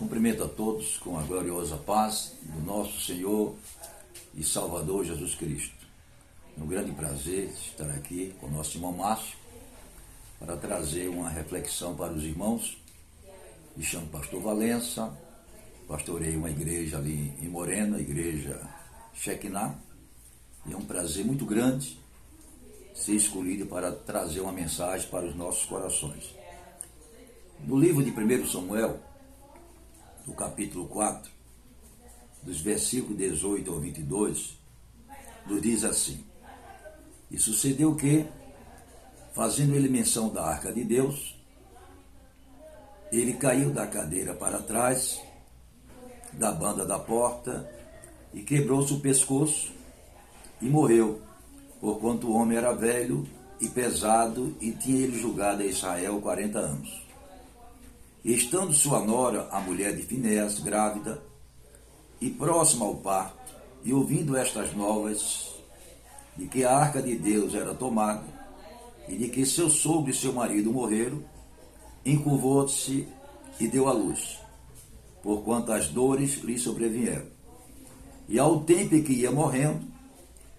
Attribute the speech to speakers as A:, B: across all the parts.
A: Cumprimento a todos com a gloriosa paz do nosso Senhor e Salvador Jesus Cristo. É um grande prazer estar aqui com o nosso irmão Márcio para trazer uma reflexão para os irmãos. Me chamo Pastor Valença, pastorei uma igreja ali em Morena, a igreja Shekinah, e é um prazer muito grande ser escolhido para trazer uma mensagem para os nossos corações. No livro de 1 Samuel, no capítulo 4, dos versículos 18 ao 22, nos diz assim: E sucedeu que, fazendo ele menção da arca de Deus, ele caiu da cadeira para trás, da banda da porta, e quebrou-se o pescoço, e morreu, porquanto o homem era velho e pesado, e tinha ele julgado a Israel 40 anos. E estando sua nora, a mulher de Finéas, grávida, e próxima ao parto, e ouvindo estas novas, de que a arca de Deus era tomada, e de que seu sogro e seu marido morreram, encurvou-se e deu à luz, porquanto as dores lhe sobrevieram. E ao tempo em que ia morrendo,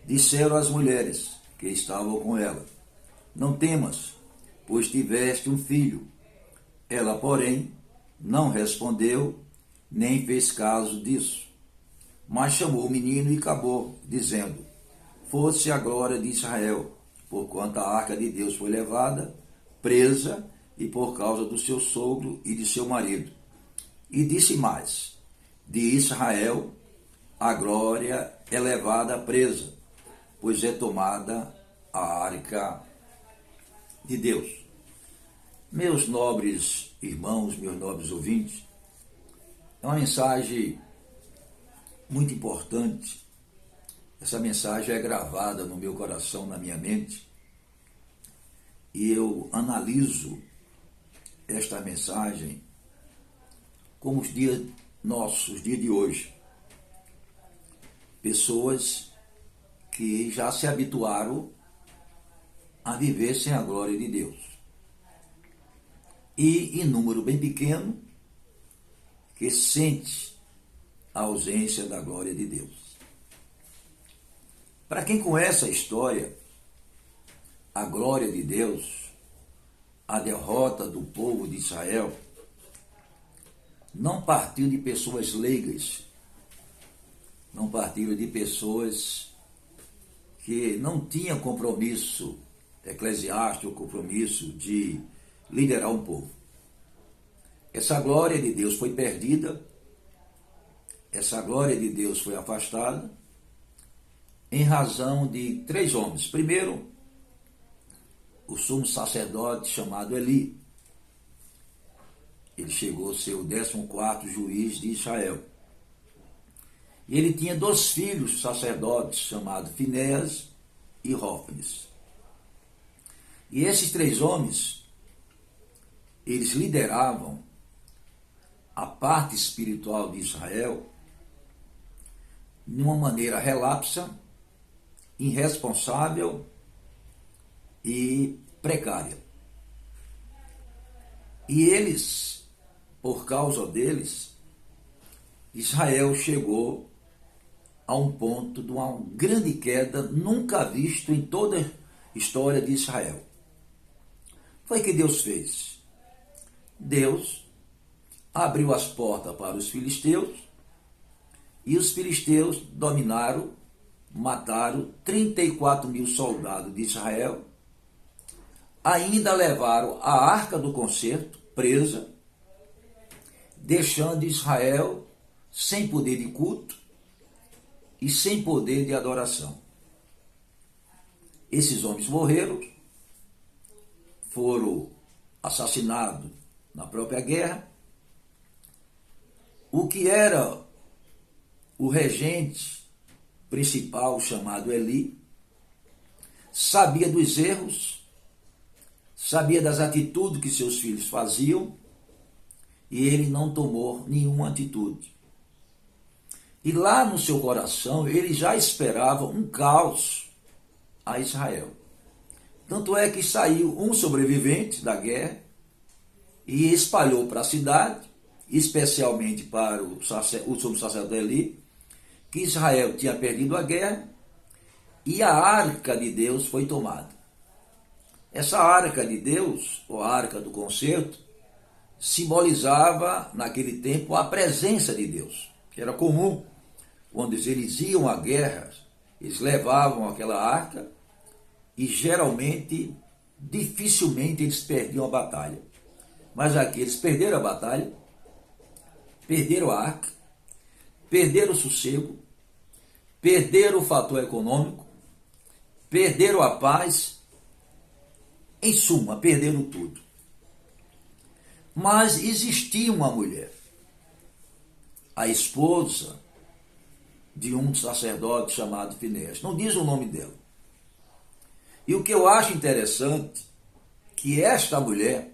A: disseram as mulheres que estavam com ela: Não temas, pois tiveste um filho. Ela, porém, não respondeu, nem fez caso disso. Mas chamou o menino e acabou, dizendo: Fosse a glória de Israel, porquanto a arca de Deus foi levada, presa, e por causa do seu sogro e de seu marido. E disse mais: De Israel a glória é levada presa, pois é tomada a arca de Deus. Meus nobres irmãos, meus nobres ouvintes, é uma mensagem muito importante. Essa mensagem é gravada no meu coração, na minha mente, e eu analiso esta mensagem como os dias nossos, os dias de hoje. Pessoas que já se habituaram a viver sem a glória de Deus. E em número bem pequeno, que sente a ausência da glória de Deus. Para quem conhece a história, a glória de Deus, a derrota do povo de Israel, não partiu de pessoas leigas, não partiu de pessoas que não tinham compromisso eclesiástico, compromisso de liderar um povo. Essa glória de Deus foi perdida, essa glória de Deus foi afastada, em razão de 3 homens. Primeiro, o sumo sacerdote chamado Eli. Ele chegou a ser o 14º juiz de Israel. E ele tinha 2 filhos sacerdotes, chamados Finéas e Hófnis. E esses 3 homens, eles lideravam a parte espiritual de Israel de uma maneira relapsa, irresponsável e precária. E eles, por causa deles, Israel chegou a um ponto de uma grande queda nunca visto em toda a história de Israel. Foi o que Deus fez. Deus abriu as portas para os filisteus, e os filisteus dominaram, mataram 34 mil soldados de Israel, ainda levaram a arca do concerto presa, deixando Israel sem poder de culto e sem poder de adoração. Esses homens morreram, foram assassinados na própria guerra. O que era o regente principal, chamado Eli, sabia dos erros, sabia das atitudes que seus filhos faziam, e ele não tomou nenhuma atitude. E lá no seu coração, ele já esperava um caos a Israel. Tanto é que saiu um sobrevivente da guerra e espalhou para a cidade especialmente para o sumo sacerdote Eli, que Israel tinha perdido a guerra e a arca de Deus foi tomada. Essa arca de Deus, ou a arca do concerto, simbolizava naquele tempo a presença de Deus, que era comum. Quando eles iam à guerra, eles levavam aquela arca e geralmente, dificilmente eles perdiam a batalha. Mas aqui eles perderam a batalha, perderam a arca, perderam o sossego, perderam o fator econômico, perderam a paz, em suma, perderam tudo. Mas existia uma mulher, a esposa de um sacerdote chamado Finéias, não diz o nome dela. E o que eu acho interessante, que esta mulher,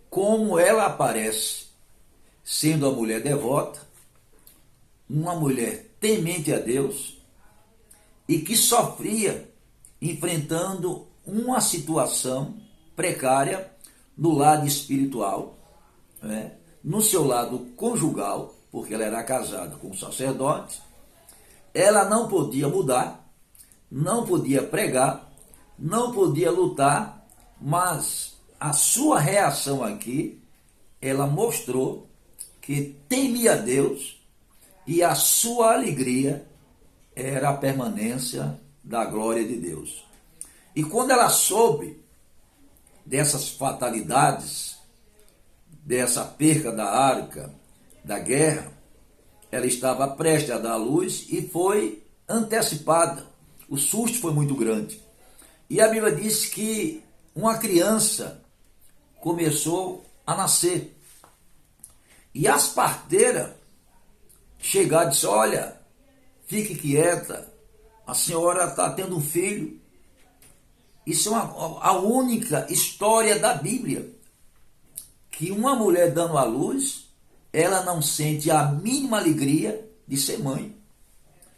A: como ela aparece sendo a mulher devota, uma mulher temente a Deus e que sofria enfrentando uma situação precária no lado espiritual, né? No seu lado conjugal, porque ela era casada com um sacerdote, ela não podia mudar, não podia pregar, não podia lutar, mas a sua reação aqui, ela mostrou que temia a Deus e a sua alegria era a permanência da glória de Deus. E quando ela soube dessas fatalidades, dessa perca da arca, da guerra, ela estava prestes a dar à luz e foi antecipada. O susto foi muito grande. E a Bíblia diz que uma criança começou a nascer. E as parteiras chegaram e disseram: olha, fique quieta, a senhora está tendo um filho. Isso é a única história da Bíblia, que uma mulher dando à luz, ela não sente a mínima alegria de ser mãe.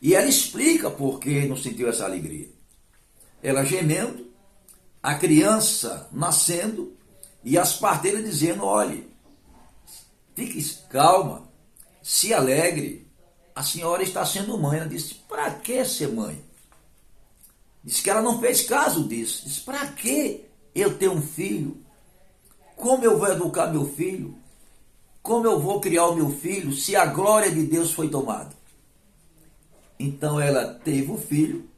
A: E ela explica por que não sentiu essa alegria. Ela gemendo, a criança nascendo e as parteiras dizendo: olhe, fique calma, se alegre, a senhora está sendo mãe. Ela disse: para que ser mãe? Diz que ela não fez caso disso. Diz: para que eu ter um filho? Como eu vou educar meu filho? Como eu vou criar o meu filho se a glória de Deus foi tomada? Então ela teve o filho,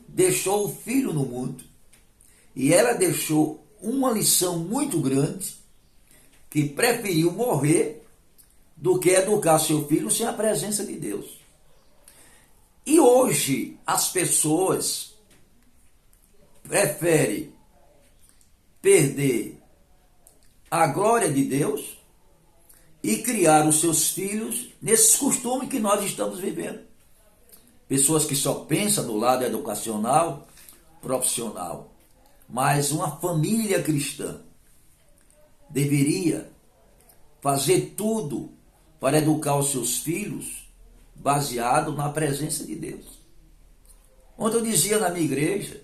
A: deixou o filho no mundo, e ela deixou uma lição muito grande, que preferiu morrer do que educar seu filho sem a presença de Deus. E hoje as pessoas preferem perder a glória de Deus e criar os seus filhos nesses costumes que nós estamos vivendo. Pessoas que só pensam no lado educacional, profissional. Mas uma família cristã deveria fazer tudo para educar os seus filhos baseado na presença de Deus. Ontem eu dizia na minha igreja,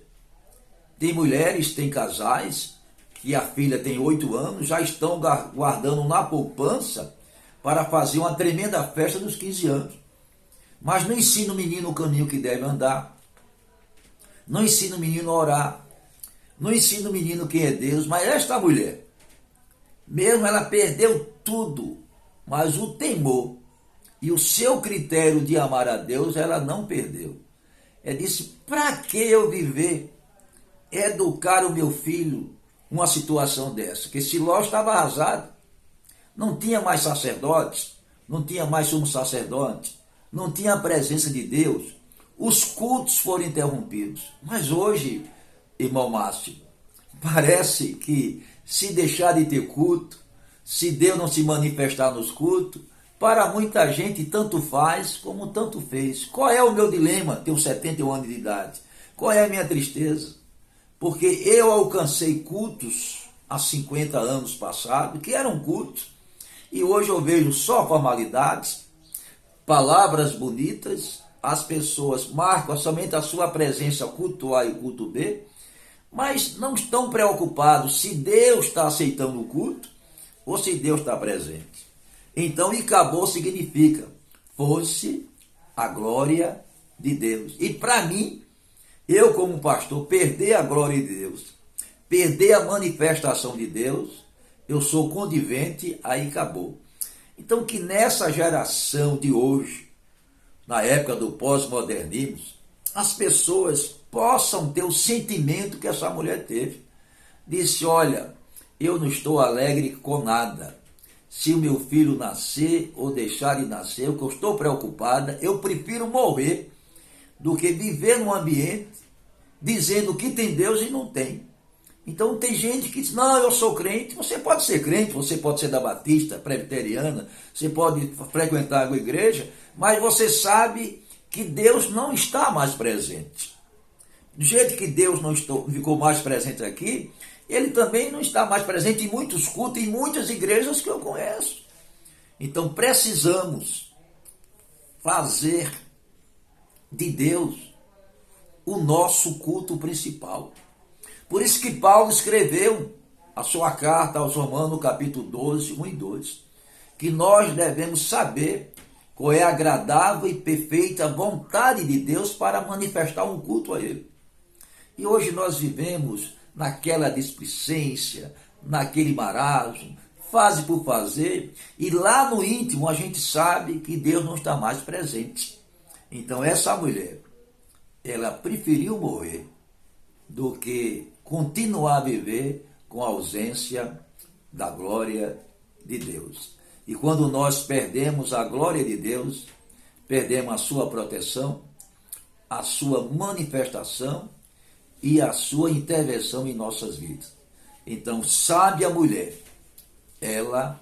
A: tem mulheres, tem casais, que a filha tem 8 anos, já estão guardando na poupança para fazer uma tremenda festa dos 15 anos. Mas não ensina o menino o caminho que deve andar, não ensina o menino a orar, não ensina o menino quem é Deus. Mas esta mulher, mesmo ela perdeu tudo, mas o temor e o seu critério de amar a Deus, ela não perdeu. Ela disse: para que eu viver, educar o meu filho uma situação dessa? Que Siló estava arrasado, não tinha mais sacerdotes, não tinha mais sumo sacerdote, não tinha a presença de Deus, os cultos foram interrompidos. Mas hoje, irmão Márcio, parece que se deixar de ter culto, se Deus não se manifestar nos cultos, para muita gente tanto faz como tanto fez. Qual é o meu dilema? Tenho 71 anos de idade. Qual é a minha tristeza? Porque eu alcancei cultos há 50 anos passados, que eram cultos, e hoje eu vejo só formalidades, palavras bonitas, as pessoas marcam somente a sua presença culto A e culto B, mas não estão preocupados se Deus está aceitando o culto, ou se Deus está presente. Então, Icabod significa, fosse a glória de Deus. E para mim, eu como pastor, perder a glória de Deus, perder a manifestação de Deus, eu sou condivente a Icabod. Então, que nessa geração de hoje, na época do pós-modernismo, as pessoas possam ter o sentimento que essa mulher teve. Disse, olha, eu não estou alegre com nada. Se o meu filho nascer ou deixar de nascer, o que eu estou preocupada, eu prefiro morrer do que viver num ambiente dizendo que tem Deus e não tem. Então tem gente que diz, não, eu sou crente. Você pode ser crente, você pode ser da Batista, presbiteriana, você pode frequentar a igreja, mas você sabe que Deus não está mais presente. Do jeito que Deus não ficou mais presente aqui, ele também não está mais presente em muitos cultos, em muitas igrejas que eu conheço. Então precisamos fazer de Deus o nosso culto principal. Por isso que Paulo escreveu a sua carta aos Romanos, no capítulo 12, 1 e 2, que nós devemos saber qual é a agradável e perfeita vontade de Deus para manifestar um culto a Ele. E hoje nós vivemos naquela displicência, naquele marasmo, fase por fazer, e lá no íntimo a gente sabe que Deus não está mais presente. Então essa mulher, ela preferiu morrer do que continuar a viver com a ausência da glória de Deus. E quando nós perdemos a glória de Deus, perdemos a sua proteção, a sua manifestação e a sua intervenção em nossas vidas. Então, sabe a mulher, ela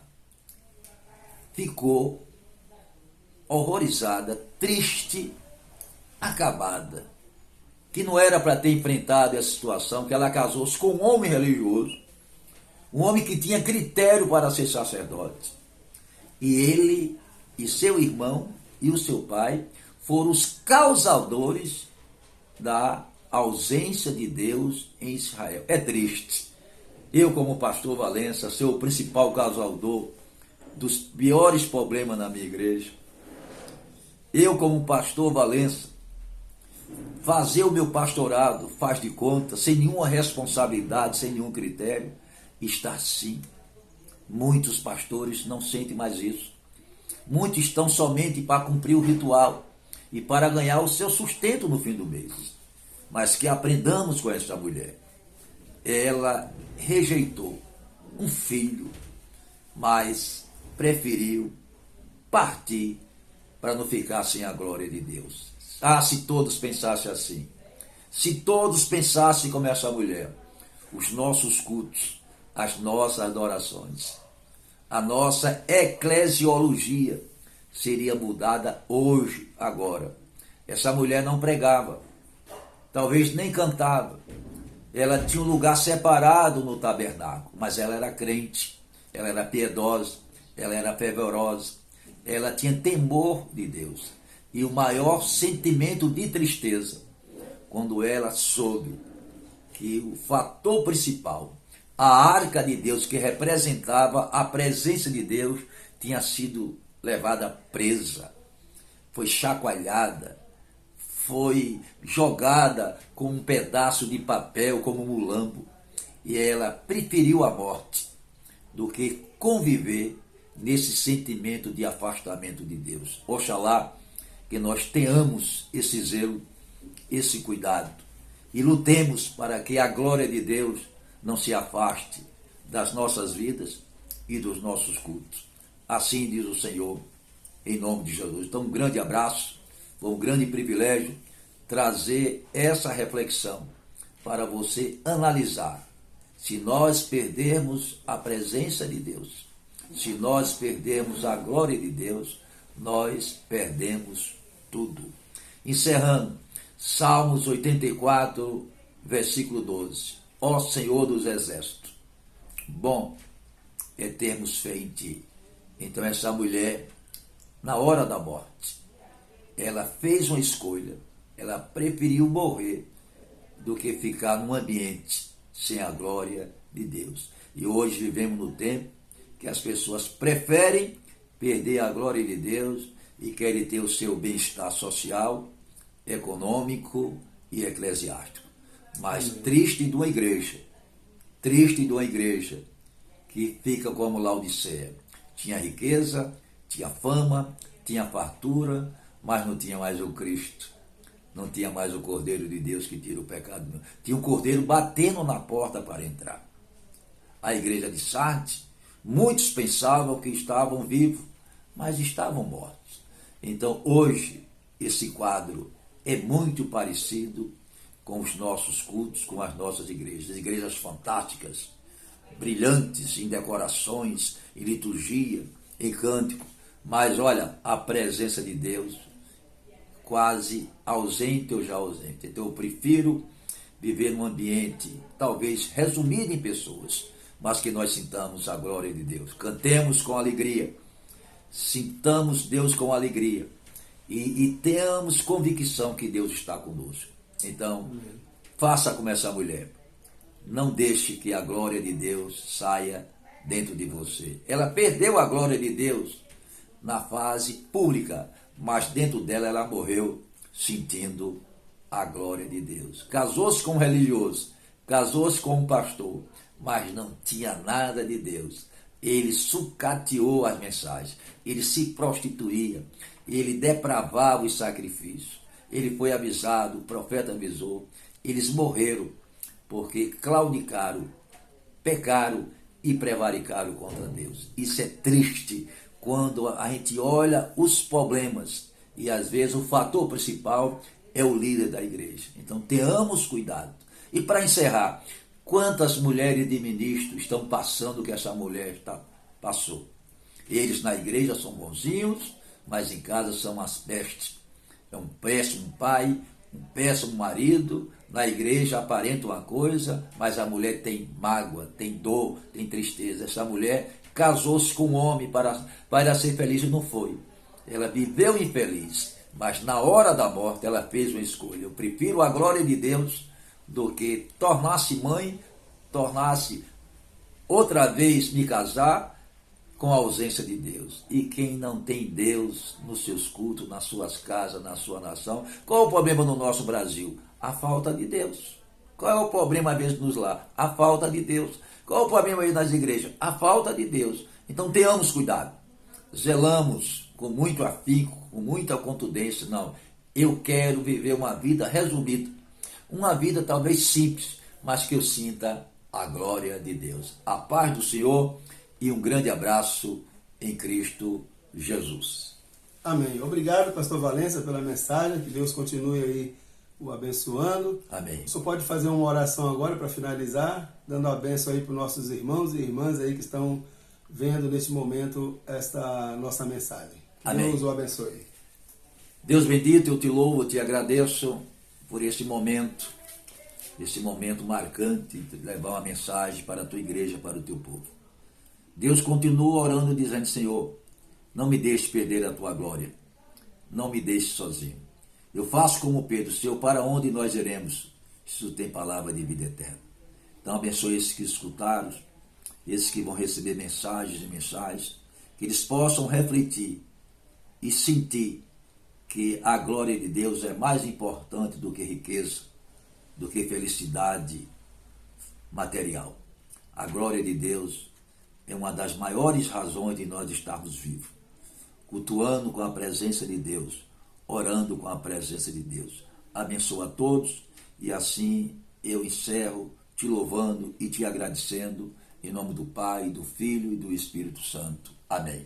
A: ficou horrorizada, triste, acabada, que não era para ter enfrentado essa situação, que ela casou-se com um homem religioso, um homem que tinha critério para ser sacerdote. E ele e seu irmão e o seu pai foram os causadores da ausência de Deus em Israel. É triste. Eu, como pastor Valença, ser o principal causador dos piores problemas na minha igreja. Eu, como pastor Valença, fazer o meu pastorado, faz de conta, sem nenhuma responsabilidade, sem nenhum critério, está assim. Muitos pastores não sentem mais isso. Muitos estão somente para cumprir o ritual e para ganhar o seu sustento no fim do mês. Mas que aprendamos com esta mulher. Ela rejeitou um filho, mas preferiu partir para não ficar sem a glória de Deus. Ah, se todos pensassem assim. Se todos pensassem como essa mulher, os nossos cultos, as nossas adorações, a nossa eclesiologia seria mudada hoje, agora. Essa mulher não pregava, talvez nem cantava. Ela tinha um lugar separado no tabernáculo, mas ela era crente, ela era piedosa, ela era fervorosa, ela tinha temor de Deus. E o maior sentimento de tristeza, quando ela soube que o fator principal, a arca de Deus, que representava a presença de Deus, tinha sido levada presa, foi chacoalhada, foi jogada com um pedaço de papel, como um mulambo, e ela preferiu a morte do que conviver nesse sentimento de afastamento de Deus. Oxalá que nós tenhamos esse zelo, esse cuidado, e lutemos para que a glória de Deus não se afaste das nossas vidas e dos nossos cultos. Assim diz o Senhor, em nome de Jesus. Então, um grande abraço, foi um grande privilégio trazer essa reflexão para você analisar. Se nós perdermos a presença de Deus, se nós perdermos a glória de Deus, nós perdemos tudo. Encerrando, Salmos 84, versículo 12. Ó Senhor dos Exércitos, bom é termos fé em Ti. Então essa mulher, na hora da morte, ela fez uma escolha, ela preferiu morrer do que ficar num ambiente sem a glória de Deus. E hoje vivemos no tempo que as pessoas preferem perder a glória de Deus e querem ter o seu bem-estar social, econômico e eclesiástico. Mas triste de uma igreja que fica como Laodiceia. Tinha riqueza, tinha fama, tinha fartura, mas não tinha mais o Cristo. Não tinha mais o Cordeiro de Deus que tira o pecado. Tinha um Cordeiro batendo na porta para entrar. A igreja de Sardes, muitos pensavam que estavam vivos, mas estavam mortos. Então, hoje, esse quadro é muito parecido com os nossos cultos, com as nossas igrejas fantásticas, brilhantes em decorações, em liturgia, em cântico, mas olha, a presença de Deus quase ausente ou já ausente. Então eu prefiro viver num ambiente talvez resumido em pessoas, mas que nós sintamos a glória de Deus, cantemos com alegria, sintamos Deus com alegria e tenhamos convicção que Deus está conosco. Então, faça como essa mulher. Não deixe que a glória de Deus saia dentro de você. Ela perdeu a glória de Deus na fase pública, mas dentro dela ela morreu sentindo a glória de Deus. Casou-se com um religioso, casou-se com um pastor, mas não tinha nada de Deus. Ele sucateou as mensagens, ele se prostituía, ele depravava os sacrifícios. Ele foi avisado, o profeta avisou, eles morreram porque claudicaram, pecaram e prevaricaram contra Deus. Isso é triste quando a gente olha os problemas e às vezes o fator principal é o líder da igreja. Então tenhamos cuidado. E para encerrar, quantas mulheres de ministros estão passando o que essa mulher passou? Eles na igreja são bonzinhos, mas em casa são as pestes. É um péssimo pai, um péssimo marido, na igreja aparenta uma coisa, mas a mulher tem mágoa, tem dor, tem tristeza. Essa mulher casou-se com um homem para ser feliz e não foi. Ela viveu infeliz, mas na hora da morte ela fez uma escolha. Eu prefiro a glória de Deus do que tornar-se mãe, tornar-se outra vez me casar com a ausência de Deus. E quem não tem Deus nos seus cultos, nas suas casas, na sua nação, qual é o problema no nosso Brasil? A falta de Deus. Qual é o problema às vezes nos lar? A falta de Deus. Qual é o problema aí nas igrejas? A falta de Deus. Então tenhamos cuidado. Zelamos com muito afinco, com muita contundência. Não, eu quero viver uma vida resumida. Uma vida talvez simples, mas que eu sinta a glória de Deus. A paz do Senhor e um grande abraço em Cristo Jesus.
B: Amém. Obrigado, pastor Valença, pela mensagem. Que Deus continue aí o abençoando.
A: Amém.
B: O senhor pode fazer uma oração agora para finalizar, dando a bênção aí para os nossos irmãos e irmãs aí que estão vendo neste momento esta nossa mensagem. Que
A: Amém.
B: Deus o abençoe.
A: Deus bendito, eu te louvo, eu te agradeço por esse momento marcante de levar uma mensagem para a tua igreja, para o teu povo. Deus continua orando, dizendo: Senhor, não me deixe perder a tua glória, não me deixe sozinho. Eu faço como Pedro: Senhor, para onde nós iremos? Isso tem palavra de vida eterna. Então abençoe esses que escutaram, esses que vão receber mensagens e mensagens, que eles possam refletir e sentir que a glória de Deus é mais importante do que riqueza, do que felicidade material. A glória de Deus é uma das maiores razões de nós estarmos vivos, cultuando com a presença de Deus, orando com a presença de Deus. Abençoa a todos e assim eu encerro te louvando e te agradecendo em nome do Pai, do Filho e do Espírito Santo. Amém.